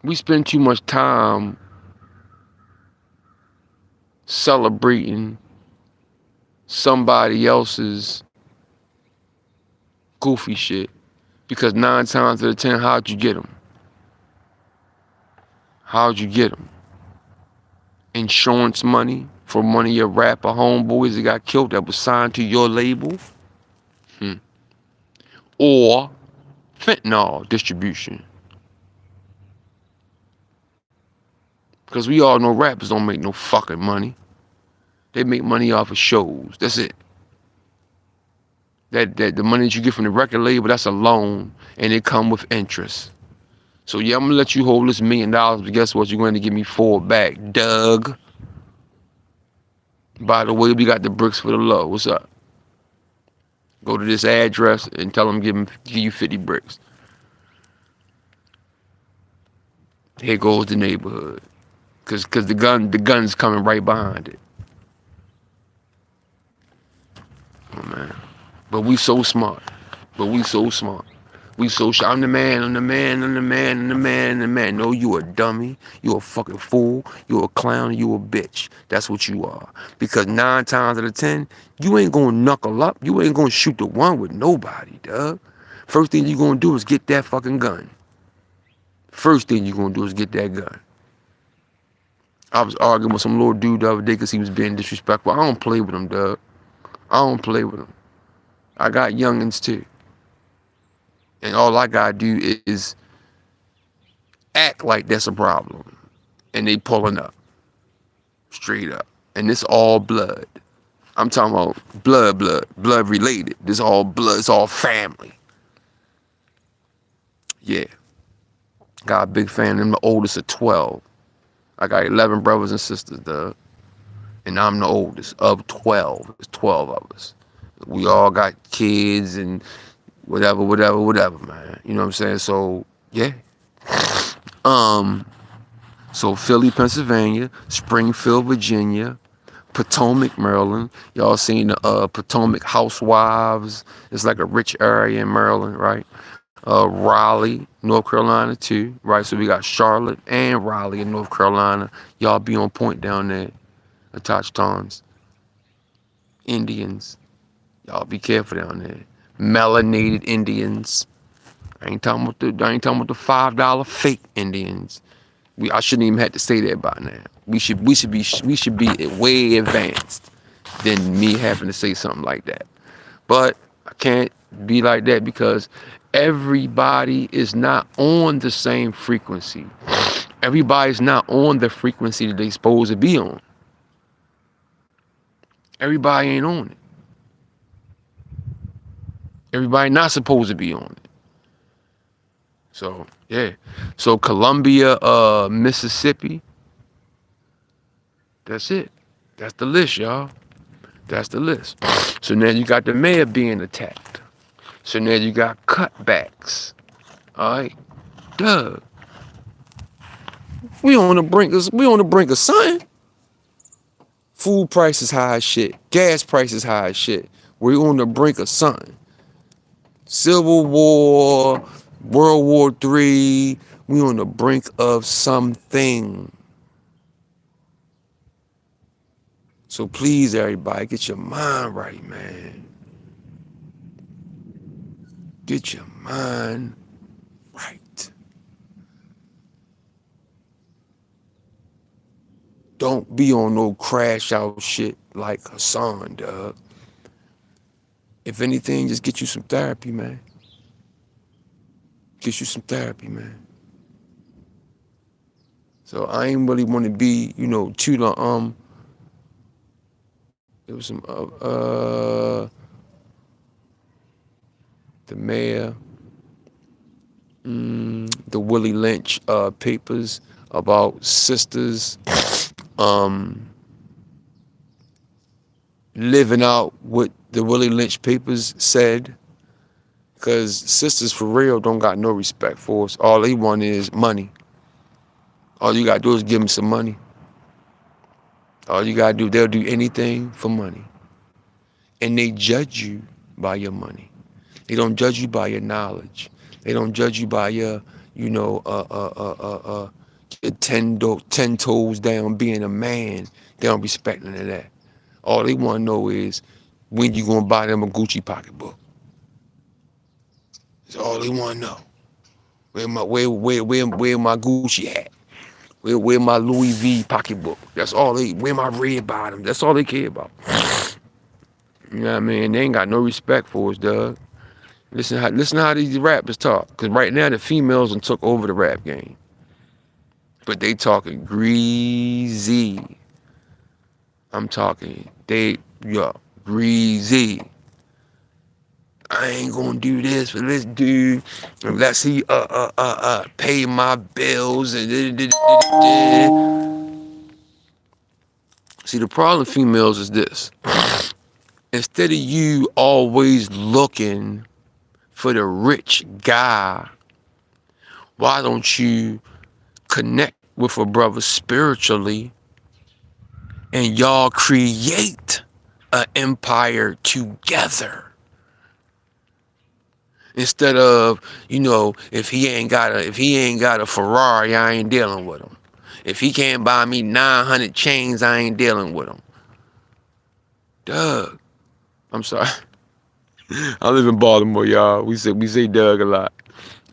We spend too much time celebrating somebody else's goofy shit, because 9 times out of 10, how'd you get them? Insurance money from one of your rapper homeboys that got killed that was signed to your label? Or fentanyl distribution? Because we all know rappers don't make no fucking money. They make money off of shows. That's it. That the money that you get from the record label, that's a loan, and it come with interest. So yeah, I'm gonna let you hold this $1 million, but guess what? You're going to give me 4 back, Doug. By the way, we got the bricks for the low. What's up? Go to this address and tell them give you 50 bricks. Here goes the neighborhood, cause the gun's coming right behind it. Oh man, but we so smart. But we so smart. We so shy. I'm the man, I'm the man, I'm the man, I'm the man, I'm the man. No, you a dummy. You a fucking fool. You a clown. You a bitch. That's what you are. Because 9 times out of 10, you ain't gonna knuckle up. You ain't gonna shoot the one with nobody, dog. First thing you gonna do is get that fucking gun. First thing you gonna do is get that gun. I was arguing with some little dude the other day because he was being disrespectful. I don't play with him, dog. I don't play with him. I got youngins too. And all I gotta do is act like that's a problem. And they pulling up. Straight up. And this all blood. I'm talking about blood related. This all blood, it's all family. Yeah. Got a big family. I'm the oldest of 12. I got 11 brothers and sisters, dog. And I'm the oldest of 12. There's 12 of us. We all got kids and whatever, man. You know what I'm saying? So, yeah. So Philly, Pennsylvania, Springfield, Virginia, Potomac, Maryland. Y'all seen the Potomac Housewives. It's like a rich area in Maryland, right? Raleigh, North Carolina too, right? So we got Charlotte and Raleigh in North Carolina. Y'all be on point down there. Attachetons, Indians. Y'all be careful down there. Melinated Indians. I ain't talking about the $5 fake Indians. I shouldn't even have to say that by now. We should be way advanced than me having to say something like that. But I can't be like that because everybody is not on the same frequency. Everybody's not on the frequency that they supposed to be on. Everybody ain't on it. Everybody not supposed to be on it. So yeah. So Columbia, Mississippi. That's it. That's the list, y'all. That's the list. So now you got the mayor being attacked. So now you got cutbacks. All right, Doug. We on the brink of something. Food prices high as shit. Gas prices high as shit. We on the brink of something. Civil War, World War III. We on the brink of something. So please, everybody, get your mind right, man. Get your mind right. Don't be on no crash out shit like Hassan, dog. If anything, just get you some therapy, man. Get you some therapy, man. So I ain't really want to be, too the there was some the mayor, the Willie Lynch papers about sisters living out what the Willie Lynch papers said. Because sisters for real don't got no respect for us. All they want is money. All you gotta do is give them some money. All you gotta do, they'll do anything for money. And they judge you by your money. They don't judge you by your knowledge. They don't judge you by your, 10 toes down being a man. They don't respect none of that. All they want to know is when you gonna buy them a Gucci pocketbook. That's all they want to know. Where my Gucci hat? Where my Louis V pocketbook? That's all they. Where my red bottom? That's all they care about. You know what I mean? They ain't got no respect for us, dog. Listen how these rappers talk. Cause right now the females done took over the rap game. But they talking greasy. I'm talking greasy. I ain't gonna do this for this dude unless he pay my bills and see the problem with females is this. Instead of you always looking for the rich guy, why don't you connect with a brother spiritually and y'all create an empire together? Instead of, if he ain't got a Ferrari, I ain't dealing with him. If he can't buy me 900 chains, I ain't dealing with him. Doug, I'm sorry. I live in Baltimore, y'all. We say Doug a lot.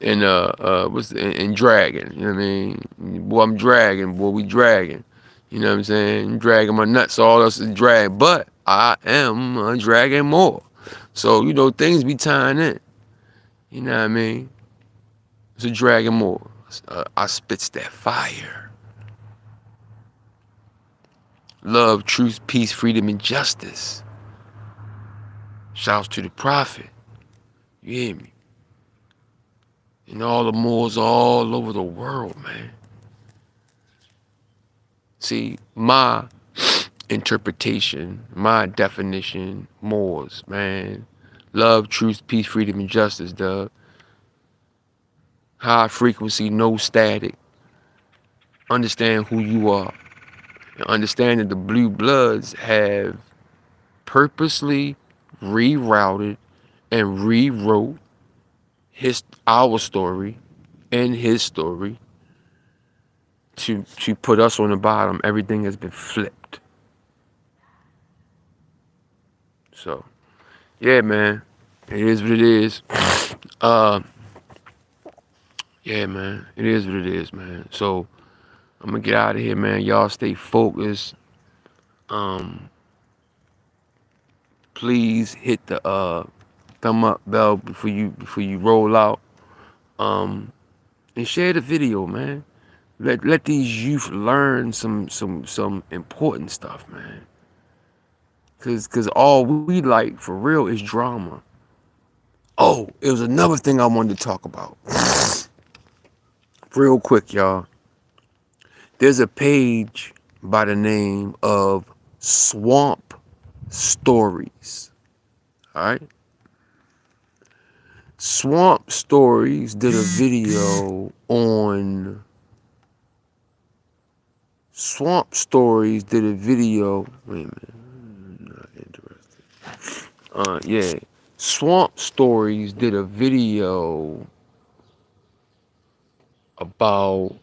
And and dragging, you know what I mean? Boy, I'm dragging, boy, we dragging. You know what I'm saying? I'm dragging my nuts, all else is drag, but I am dragging more. So, things be tying in. You know what I mean? It's a dragon more. I spits that fire. Love, truth, peace, freedom, and justice. Shouts to the prophet. You hear me? And all the Moors all over the world, man. See, my interpretation, my definition, Moors, man. Love, truth, peace, freedom, and justice, dog. High frequency, no static. Understand who you are. And understand that the blue bloods have purposely rerouted and rewrote our story and his story to put us on the bottom. Everything has been flipped. So, yeah, man. It is what it is. Yeah, man. It is what it is, man. So, I'm gonna get out of here, man. Y'all stay focused. Please hit the thumb up bell before you roll out. And share the video, man. Let these youth learn some important stuff, man. Cause all we like for real is drama. Oh, it was another thing I wanted to talk about. Real quick, y'all. There's a page by the name of Swamp Stories. Alright? Swamp Stories did a video on Swamp Stories did a video. Wait a minute. I'm not interested. Yeah. Swamp Stories did a video about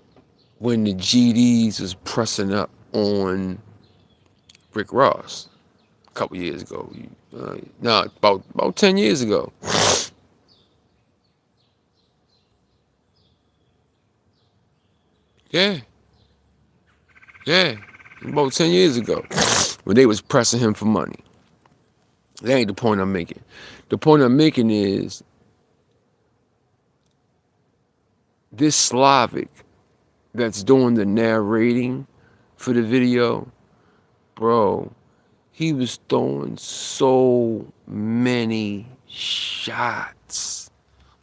when the GDs was pressing up on Rick Ross a couple years ago. No, about 10 years ago. Yeah. Yeah. About 10 years ago. When they was pressing him for money. That ain't the point I'm making. The point I'm making is this Slavic that's doing the narrating for the video, bro, he was throwing so many shots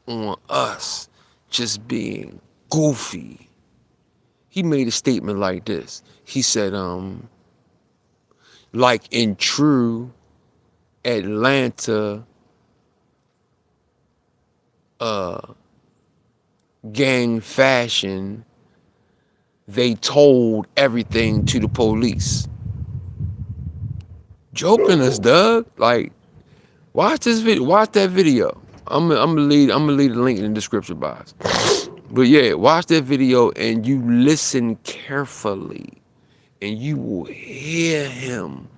on us just being goofy. He made a statement like this. He said, like in true Atlanta gang fashion, they told everything to the police. Joking us, Doug. Like, watch this video. Watch that video. I'm gonna leave the link in the description box. But yeah, watch that video and you listen carefully, and you will hear him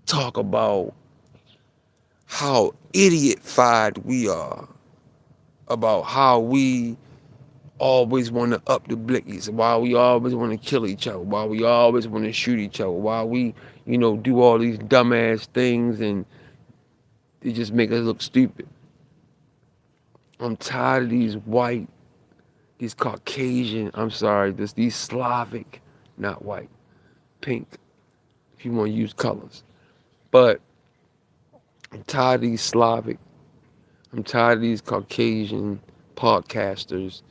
talk about how idiot-fied we are, about how we always want to up the blickies, why we always want to kill each other, why we always want to shoot each other, why we, do all these dumbass things, and they just make us look stupid. I'm tired of these white, these Caucasian, these Slavic, not white, pink, if you want to use colors. But I'm tired of these Slavic I'm tired of these Caucasian podcasters,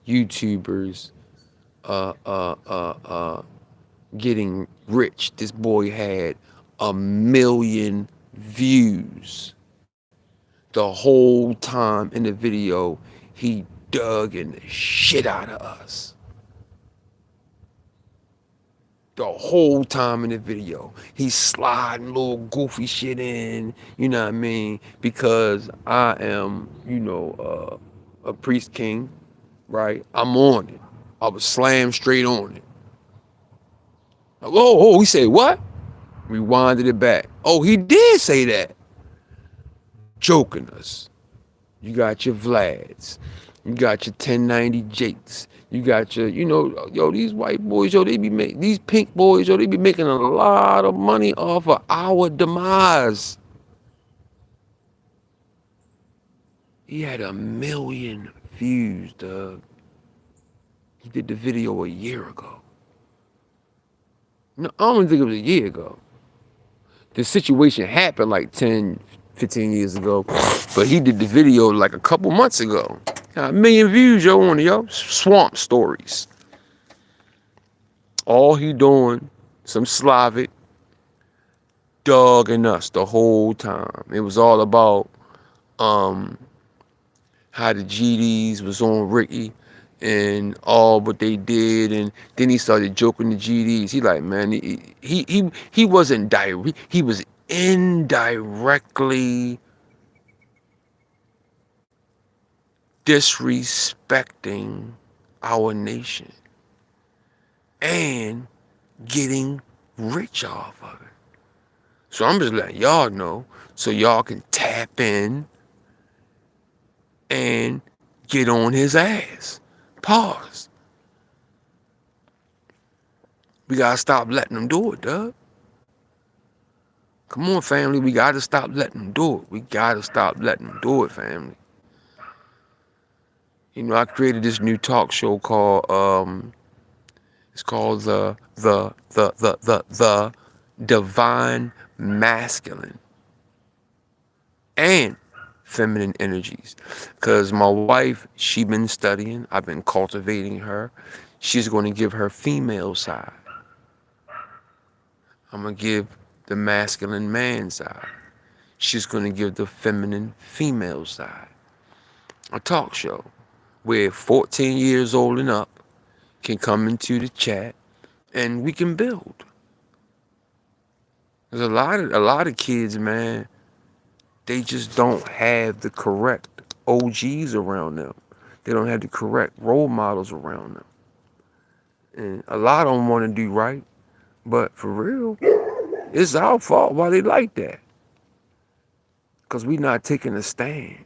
YouTubers, uh, uh, uh, uh, getting rich. This boy had 1 million views the whole time in the video. He dug in the shit out of us. The whole time in the video. He's sliding little goofy shit in, you know what I mean? Because I am, a priest king, right? I'm on it. I was slammed straight on it. Oh, he said what? Rewinded it back. Oh, he did say that. Joking us. You got your Vlads. You got your 1090 Jakes. You got your, these white boys, these pink boys, they be making a lot of money off of our demise. He had 1 million views, Doug. He did the video a year ago. No, I don't even think it was a year ago. The situation happened like 10, 15 years ago, but he did the video like a couple months ago. Got 1 million views, on it, Swamp stories. All he doing, some Slavic dogging us the whole time. It was all about um, how the GDs was on Ricky and all what they did, and then he started joking the GDs. He like, man, he wasn't direct. He was indirectly disrespecting our nation and getting rich off of it. So I'm just letting y'all know so y'all can tap in and get on his ass. Pause. We gotta stop letting them do it, Doug. Come on, family. We gotta stop letting them do it. We gotta stop letting them do it, family. I created this new talk show called it's called the Divine Masculine and Feminine Energies. Because my wife, she been studying. I've been cultivating her. She's going to give her female side. I'm going to give the masculine man side. She's going to give the feminine female side. A talk show where 14 years old and up can come into the chat and we can build. There's a lot of kids, man, they just don't have the correct OGs around them. They don't have the correct role models around them. And a lot of them want to do right, but for real, it's our fault why they like that. Because we not taking a stand.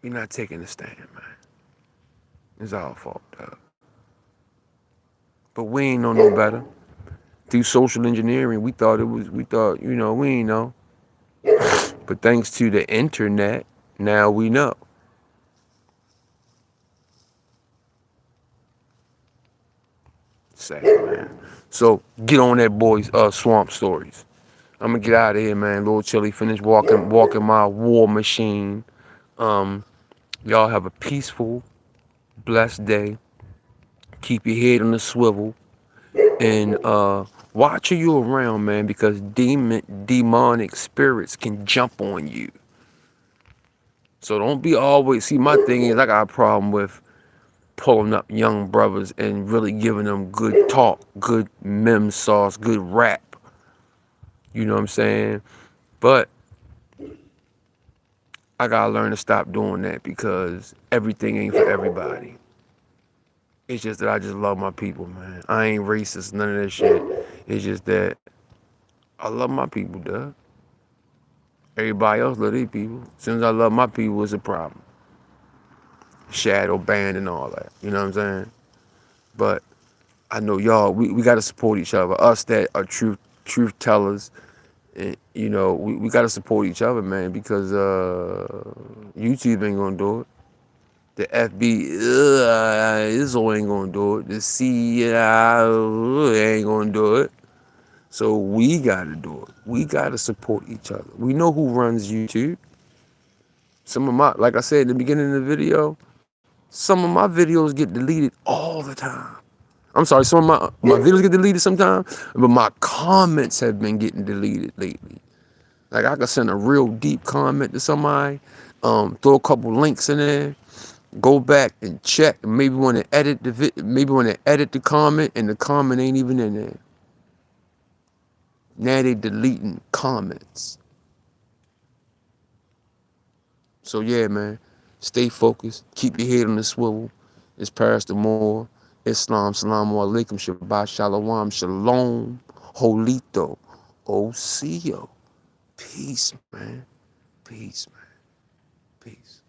We not taking a stand, man. It's our fault, dog. But we ain't know no better. Through social engineering, we thought, we ain't know. But thanks to the internet, now we know. Sad, man. So get on that boy's swamp stories. I'm gonna get out of here, man. Lord Chili finished walking my war machine. Y'all have a peaceful, blessed day. Keep your head on the swivel. And watch who you around, man, because demonic spirits can jump on you. So don't be always, see, my thing is I got a problem with pulling up young brothers and really giving them good talk, good mem sauce, good rap. You know what I'm saying? But I gotta learn to stop doing that because everything ain't for everybody. It's just that I just love my people, man. I ain't racist, none of that shit. It's just that I love my people, duh. Everybody else love their people. As soon as I love my people, it's a problem. Shadow banned and all that. You know what I'm saying? But I know y'all, we got to support each other. Us that are truth tellers, and, we got to support each other, man, because YouTube ain't going to do it. The FB, Izzo ain't going to do it. The CIA ain't going to do it. So we gotta do it. We gotta support each other. We know who runs YouTube. Some of my, like I said in the beginning of the video, some of my videos get deleted all the time. I'm sorry, some of my videos get deleted sometimes, but my comments have been getting deleted lately. Like I could send a real deep comment to somebody, throw a couple links in there, go back and check, and maybe want to edit maybe want to edit the comment, and the comment ain't even in there. Now they deleting comments. So yeah, man, stay focused, keep your head on the swivel. It's Pastor Moore. Islam, Salamu Alaikum, Shabbat Shalom, Shalom, Holito, Osio. Peace, man. Peace, man. Peace.